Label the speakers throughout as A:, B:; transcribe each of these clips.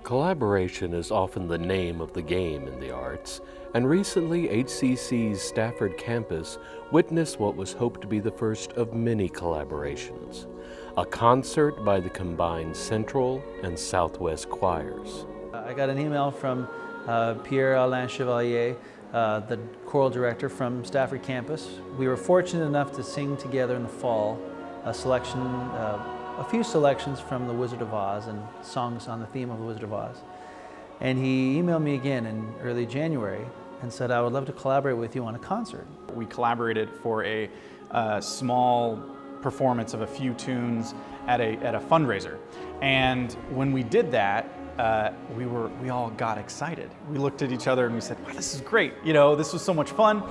A: Collaboration is often the name of the game in the arts, and recently HCC's Stafford campus witnessed what was hoped to be the first of many collaborations, a concert by the combined Central and Southwest choirs.
B: I got an email from Pierre-Alain, the choral director from Stafford campus. We were fortunate enough to sing together in the fall a few selections from The Wizard of Oz and songs on the theme of The Wizard of Oz. And he emailed me again in early January and said, I would love to collaborate with you on a concert.
C: We collaborated for a small performance of a few tunes at a fundraiser. And when we did that, we all got excited. We looked at each other and we said, wow, this is great. You know, this was so much fun.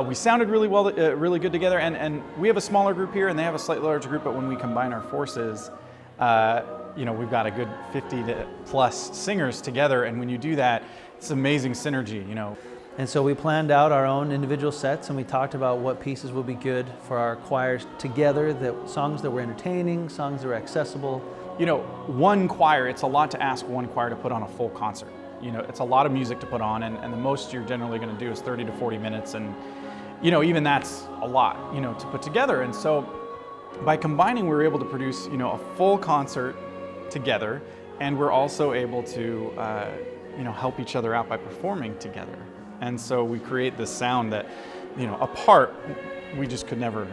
C: We sounded really well, really good together. And we have a smaller group here and they have a slightly larger group, but when we combine our forces, you know, we've got a good 50 plus singers together. And when you do that, it's amazing synergy, you know.
B: And so we planned out our own individual sets and we talked about what pieces would be good for our choirs together, songs that were entertaining, songs that were accessible.
C: You know, one choir, it's a lot to ask one choir to put on a full concert. You know, it's a lot of music to put on, and the most you're generally going to do is 30 to 40 minutes, and you know, even that's a lot, you know, to put together. And so by combining, we were able to produce, you know, a full concert together, and we're also able to, you know, help each other out by performing together. And so we create this sound that, you know, apart, we just could never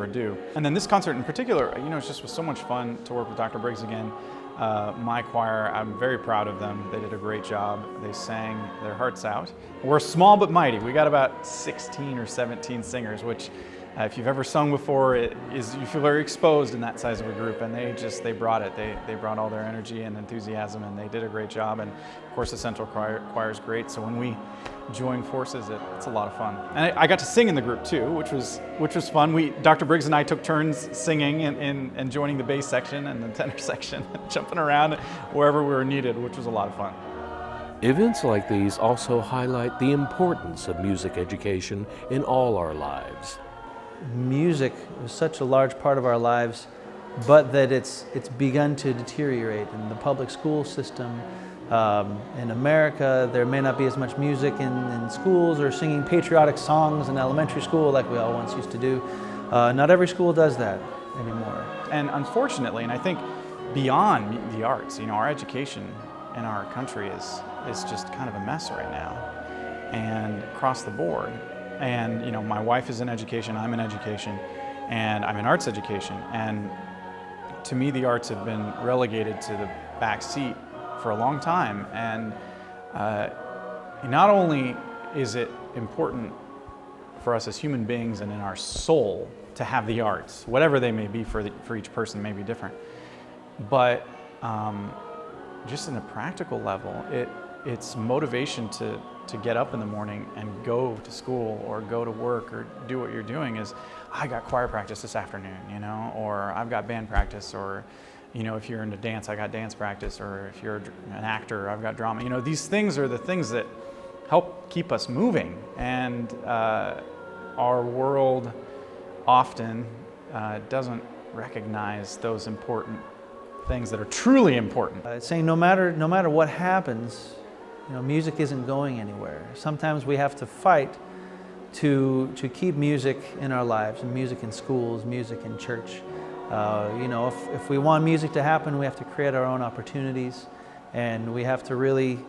C: do. And then this concert in particular, you know, it just was so much fun to work with Dr. Briggs again. My choir, I'm very proud of them. They did a great job. They sang their hearts out. We're small but mighty. We got about 16 or 17 singers, which if you've ever sung before, you feel very exposed in that size of a group, and they brought it. They brought all their energy and enthusiasm, and they did a great job. And of course, the Central Choir is great. So when we join forces, it's a lot of fun. And I got to sing in the group too, which was fun. Dr. Briggs and I took turns singing and joining the bass section and the tenor section, jumping around wherever we were needed, which was a lot of fun.
A: Events like these also highlight the importance of music education in all our lives.
B: Music is such a large part of our lives, but that it's begun to deteriorate in the public school system. In America, there may not be as much music in schools or singing patriotic songs in elementary school like we all once used to do. Not every school does that anymore.
C: And unfortunately, and I think beyond the arts, you know, our education in our country is just kind of a mess right now, and across the board. And you know, my wife is in education, I'm in education, and I'm in arts education. And to me, the arts have been relegated to the back seat for a long time. And not only is it important for us as human beings and in our soul to have the arts, whatever they may be for each person may be different, but just in a practical level, it's motivation to get up in the morning and go to school or go to work or do what you're doing is, I got choir practice this afternoon, you know, or I've got band practice, or you know, if you're into dance, I got dance practice, or if you're an actor, I've got drama. You know, these things are the things that help keep us moving, and our world often doesn't recognize those important things that are truly important.
B: It's saying no matter what happens, you know, music isn't going anywhere. Sometimes we have to fight to keep music in our lives, and music in schools, music in church. You know, if we want music to happen, we have to create our own opportunities, and we have to really,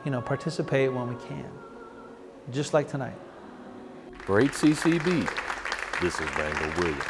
B: you know, participate when we can, just like tonight.
A: For HCC Beat, this is Randall Williams.